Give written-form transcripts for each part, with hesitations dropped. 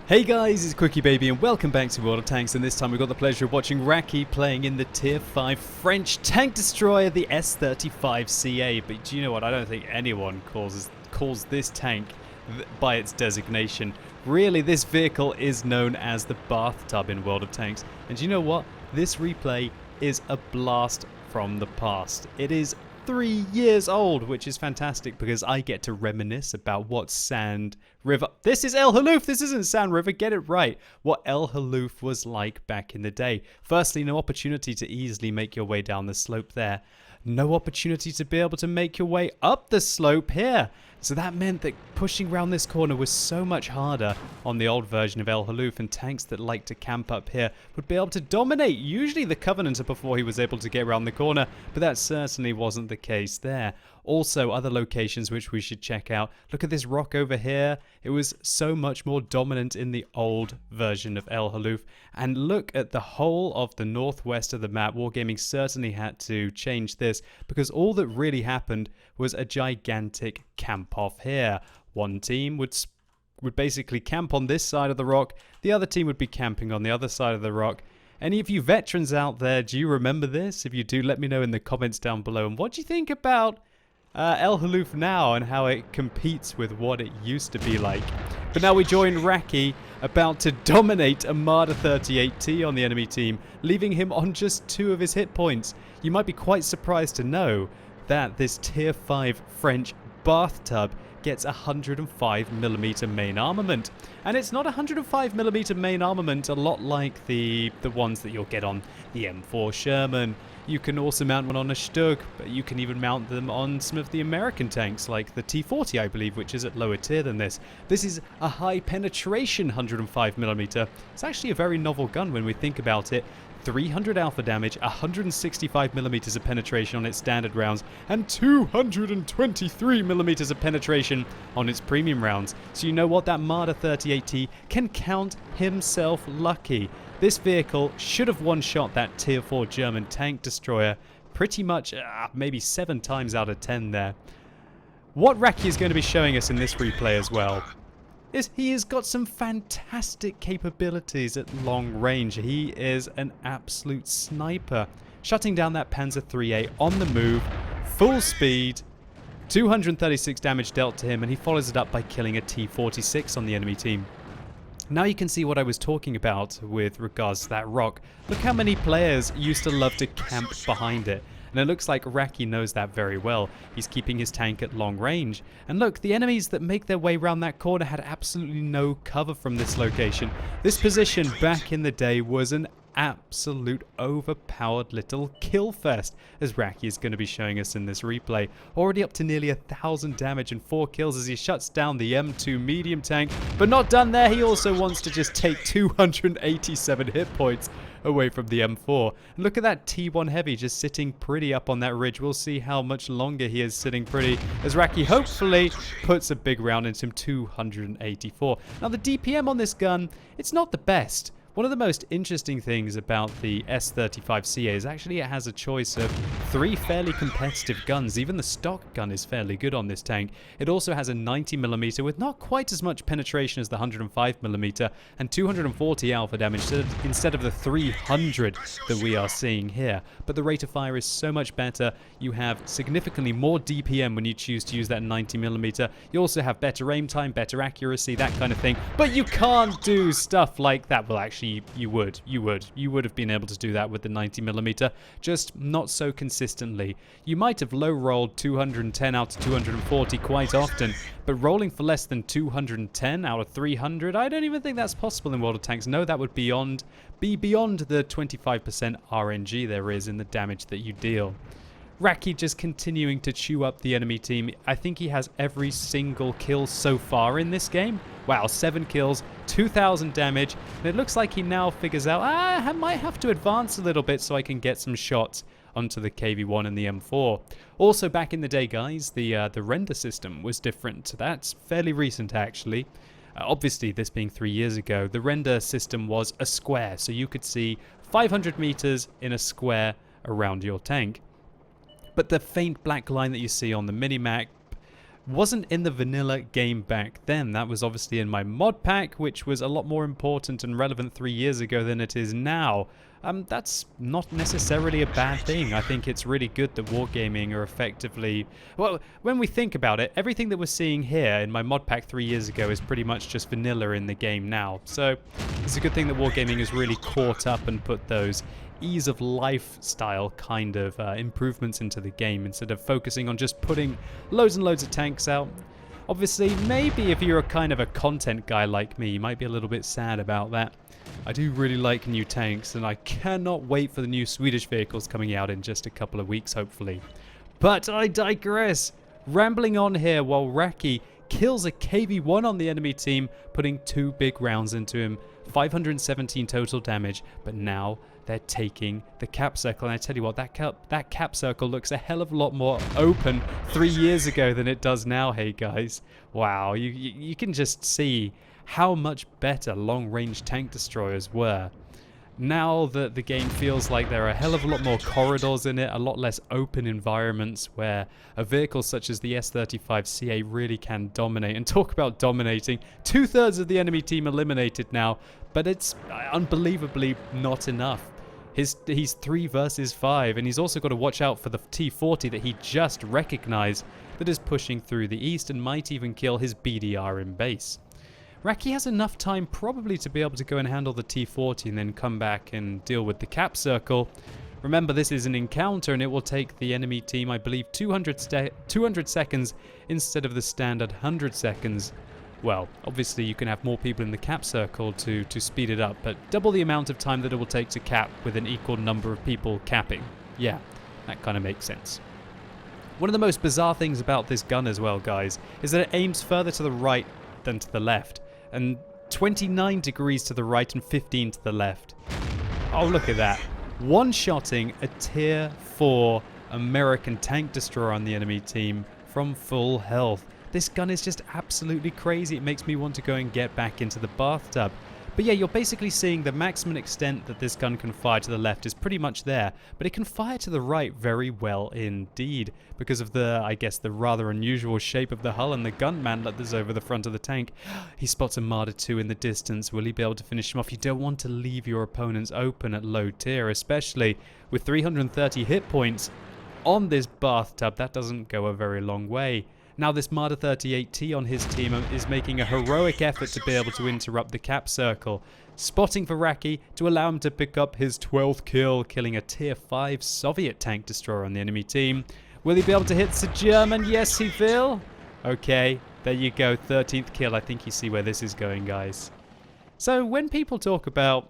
Hey guys, it's QuickyBaby and welcome back to World of Tanks, and this time we've got the pleasure of watching Raki playing in the Tier 5 French tank destroyer, the S35 CA. But do you know what? I don't think anyone calls this tank by its designation. Really, this vehicle is known as the Bathtub in World of Tanks. And do you know what? This replay is a blast from the past. It is 3 years old, which is fantastic because I get to reminisce about what Sand River... This is El Haluf, this isn't Sand River, get it right. What El Haluf was like back in the day. Firstly, no opportunity to easily make your way down the slope there. No opportunity to be able to make your way up the slope here. So that meant that pushing around this corner was so much harder on the old version of El Haluf, and tanks that like to camp up here would be able to dominate, usually the Covenanter before he was able to get around the corner, but that certainly wasn't the case there. Also, other locations which we should check out. Look at this rock over here. It was so much more dominant in the old version of El Haluf. And look at the whole of the northwest of the map. Wargaming certainly had to change this because all that really happened was a gigantic camp off here. One team would basically camp on this side of the rock. The other team would be camping on the other side of the rock. Any of you veterans out there, do you remember this? If you do, let me know in the comments down below. And what do you think about El Haluf now and how it competes with what it used to be like? But now we join Raki, about to dominate a Marder 38T on the enemy team, leaving him on just 2 of his hit points. You might be quite surprised to know that this Tier 5 French Bathtub gets 105mm main armament. And it's not 105mm main armament, a lot like the ones that you'll get on the M4 Sherman. You can also mount one on a Stug, but you can even mount them on some of the American tanks, like the T40, I believe, which is at lower tier than this. This is a high penetration 105mm. It's actually a very novel gun when we think about it. 300 alpha damage, 165mm of penetration on its standard rounds, and 223mm of penetration on its premium rounds. So you know what? That Marder 38T can count himself lucky. This vehicle should have one-shot that Tier 4 German tank destroyer pretty much maybe 7 times out of 10 there. What Raki is going to be showing us in this replay as well is he has got some fantastic capabilities at long range. He is an absolute sniper. Shutting down that Panzer 3A on the move, full speed, 236 damage dealt to him, and he follows it up by killing a T46 on the enemy team. Now you can see what I was talking about with regards to that rock. Look how many players used to love to camp behind it. And it looks like Raki knows that very well. He's keeping his tank at long range. And look, the enemies that make their way around that corner had absolutely no cover from this location. This position back in the day was an absolute overpowered little kill fest, as Raki is going to be showing us in this replay. Already up to nearly 1,000 damage and 4 kills as he shuts down the M2 medium tank. But not done there, he also wants to just take 287 hit points away from the M4. And look at that T1 Heavy just sitting pretty up on that ridge. We'll see how much longer he is sitting pretty as Raki hopefully puts a big round into him. 284. Now the DPM on this gun, it's not the best. One of the most interesting things about the S35 CA is actually it has a choice of 3 fairly competitive guns. Even the stock gun is fairly good on this tank. It also has a 90mm with not quite as much penetration as the 105mm and 240 alpha damage instead of the 300 that we are seeing here. But the rate of fire is so much better. You have significantly more DPM when you choose to use that 90mm. You also have better aim time, better accuracy, that kind of thing. But you can't do stuff like that. Well, actually, you would have been able to do that with the 90mm, just not so consistently. You might have low rolled 210 out of 240 quite often, but rolling for less than 210 out of 300, I don't even think that's possible in World of Tanks. No, that would be beyond the 25% RNG there is in the damage that you deal. Raki just continuing to chew up the enemy team. I think he has every single kill so far in this game. Wow, 7 kills, 2,000 damage. And it looks like he now figures out, I might have to advance a little bit so I can get some shots onto the KV-1 and the M4. Also, back in the day, guys, the render system was different. That's fairly recent, actually. Obviously, this being 3 years ago, the render system was a square. So you could see 500 meters in a square around your tank. But the faint black line that you see on the minimap wasn't in the vanilla game back then. That was obviously in my mod pack, which was a lot more important and relevant 3 years ago than it is now. That's not necessarily a bad thing. I think it's really good that wargaming are effectively... Well, when we think about it, everything that we're seeing here in my mod pack 3 years ago is pretty much just vanilla in the game now. So it's a good thing that wargaming has really caught up and put those ease of lifestyle kind of improvements into the game instead of focusing on just putting loads and loads of tanks out. Obviously, maybe if you're a kind of a content guy like me, you might be a little bit sad about that. I do really like new tanks, and I cannot wait for the new Swedish vehicles coming out in just a couple of weeks, hopefully. But I digress. Rambling on here while Raki kills a KV-1 on the enemy team, putting 2 big rounds into him. 517 total damage, but now they're taking the cap circle. And I tell you what, that cap circle looks a hell of a lot more open 3 years ago than it does now, hey guys. Wow, you can just see how much better long-range tank destroyers were. Now that the game feels like there are a hell of a lot more corridors in it, a lot less open environments where a vehicle such as the S35 CA really can dominate. And talk about dominating, 2/3 of the enemy team eliminated now, but it's unbelievably not enough. He's 3 versus 5, and he's also got to watch out for the T40 that he just recognized that is pushing through the east and might even kill his BDR in base. Raki has enough time probably to be able to go and handle the T40 and then come back and deal with the cap circle. Remember, this is an encounter and it will take the enemy team, I believe, 200 seconds instead of the standard 100 seconds. Well, obviously you can have more people in the cap circle to speed it up, but double the amount of time that it will take to cap with an equal number of people capping. Yeah, that kind of makes sense. One of the most bizarre things about this gun as well, guys, is that it aims further to the right than to the left, and 29 degrees to the right and 15 to the left. Oh, look at that. One-shotting a tier 4 American tank destroyer on the enemy team from full health. This gun is just absolutely crazy. It makes me want to go and get back into the bathtub. But yeah, you're basically seeing the maximum extent that this gun can fire to the left is pretty much there, but it can fire to the right very well indeed because of the, I guess, the rather unusual shape of the hull and the gun mantlet that's over the front of the tank. He spots a Marder 2 in the distance. Will he be able to finish him off? You don't want to leave your opponents open at low tier, especially with 330 hit points on this bathtub. That doesn't go a very long way. Now this Marder 38T on his team is making a heroic effort to be able to interrupt the cap circle, spotting for Raki to allow him to pick up his 12th kill, killing a tier 5 Soviet tank destroyer on the enemy team. Will he be able to hit the German? Yes, he will. Okay, there you go, 13th kill. I think you see where this is going, guys. So when people talk about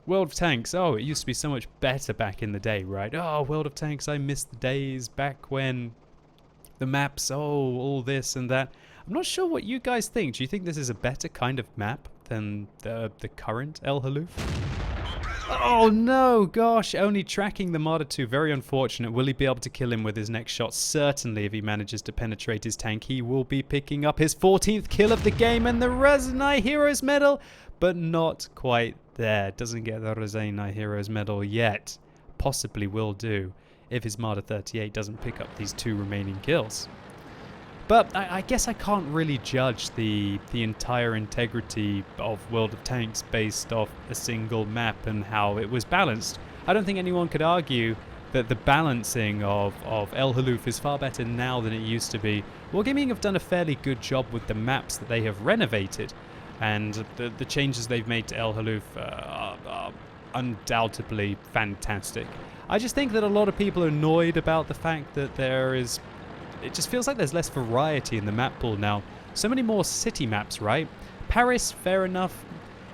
World of Tanks, oh, it used to be so much better back in the day, right? Oh, World of Tanks, I miss the days back when the maps, oh, all this and that. I'm not sure what you guys think. Do you think this is a better kind of map than the current El Haluf? Oh no, gosh, only tracking the Marder 2. Very unfortunate. Will he be able to kill him with his next shot? Certainly, if he manages to penetrate his tank, he will be picking up his 14th kill of the game and the Rezanai Heroes Medal, but not quite there. Doesn't get the Rezanai Heroes Medal yet. Possibly will do if his Marder 38 doesn't pick up these 2 remaining kills. But I guess I can't really judge the entire integrity of World of Tanks based off a single map and how it was balanced. I don't think anyone could argue that the balancing of El Haluf is far better now than it used to be. Wargaming have done a fairly good job with the maps that they have renovated, and the changes they've made to El Haluf are undoubtedly fantastic. I just think that a lot of people are annoyed about the fact that it just feels like there's less variety in the map pool now. So many more city maps, right? Paris, fair enough.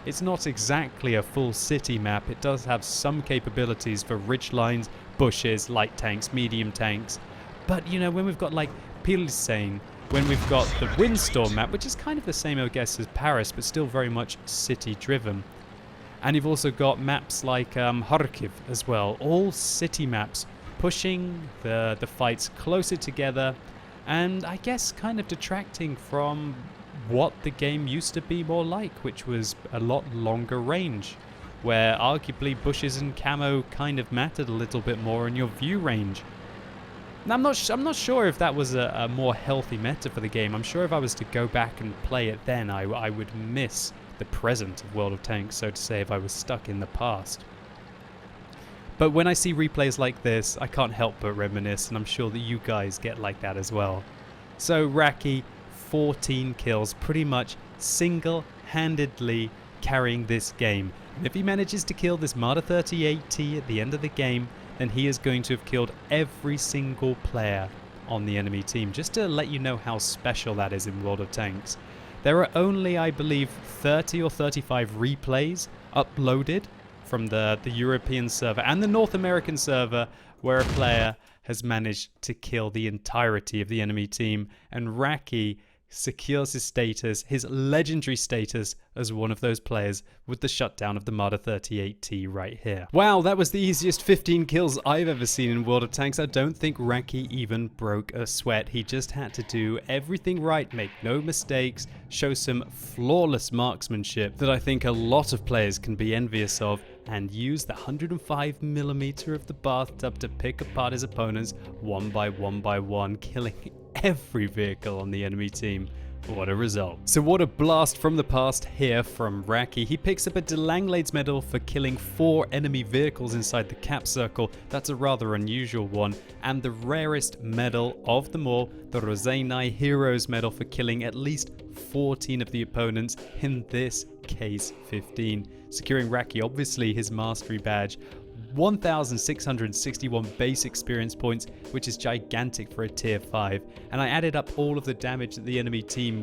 It's not exactly a full city map. It does have some capabilities for ridge lines, bushes, light tanks, medium tanks. But, you know, when we've got like Pilsen, when we've got the Windstorm map, which is kind of the same, I guess, as Paris, but still very much city-driven. And you've also got maps like Kharkiv as well, all city maps, pushing the fights closer together, and I guess kind of detracting from what the game used to be more like, which was a lot longer range, where arguably bushes and camo kind of mattered a little bit more in your view range. Now, I'm not sure if that was a more healthy meta for the game. I'm sure if I was to go back and play it then, I would miss the present of World of Tanks, so to say, if I was stuck in the past. But when I see replays like this, I can't help but reminisce, and I'm sure that you guys get like that as well. So Raki, 14 kills, pretty much single-handedly carrying this game. And if he manages to kill this Marder 38T at the end of the game, then he is going to have killed every single player on the enemy team. Just to let you know how special that is in World of Tanks. There are only, I believe, 30 or 35 replays uploaded from the European server and the North American server where a player has managed to kill the entirety of the enemy team, and Raki secures his status, his legendary status, as one of those players with the shutdown of the Marder 38T right here. Wow, that was the easiest 15 kills I've ever seen in World of Tanks. I don't think Raki even broke a sweat. He just had to do everything right, make no mistakes, show some flawless marksmanship that I think a lot of players can be envious of, and use the 105mm of the Bathtub to pick apart his opponents one by one, killing every vehicle on the enemy team. What a result. So what a blast from the past here from Raki. He picks up a De Langlades medal for killing 4 enemy vehicles inside the cap circle. That's a rather unusual one. And the rarest medal of them all, the Rosenai Heroes medal for killing at least 14 of the opponents, in this case 15. Securing Raki obviously his mastery badge, 1,661 base experience points, which is gigantic for a tier 5. And I added up all of the damage that the enemy team,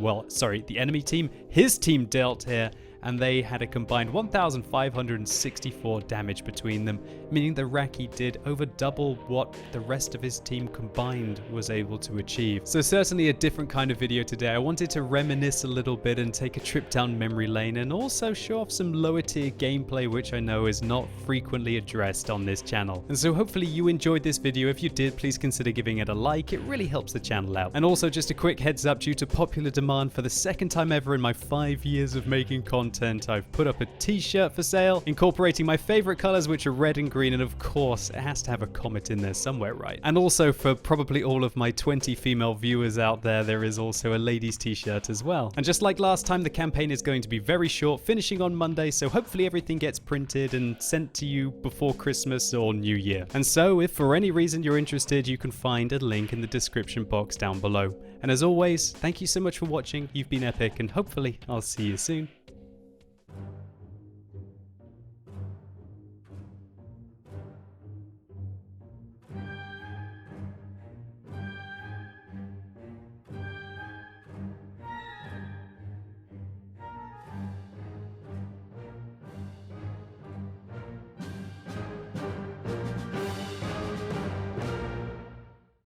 his team dealt here, and they had a combined 1,564 damage between them, meaning that Raki did over double what the rest of his team combined was able to achieve. So certainly a different kind of video today. I wanted to reminisce a little bit and take a trip down memory lane, and also show off some lower tier gameplay which I know is not frequently addressed on this channel. And so hopefully you enjoyed this video. If you did, please consider giving it a like. It really helps the channel out. And also just a quick heads up, due to popular demand, for the second time ever in my 5 years of making content, I've put up a t-shirt for sale incorporating my favorite colors, which are red and green, and of course it has to have a comet in there somewhere, right? And also for probably all of my 20 female viewers out there, there is also a ladies t-shirt as well. And just like last time, the campaign is going to be very short, finishing on Monday, so hopefully everything gets printed and sent to you before Christmas or New Year. And so if for any reason you're interested, you can find a link in the description box down below. And as always, thank you so much for watching. You've been epic, and hopefully I'll see you soon.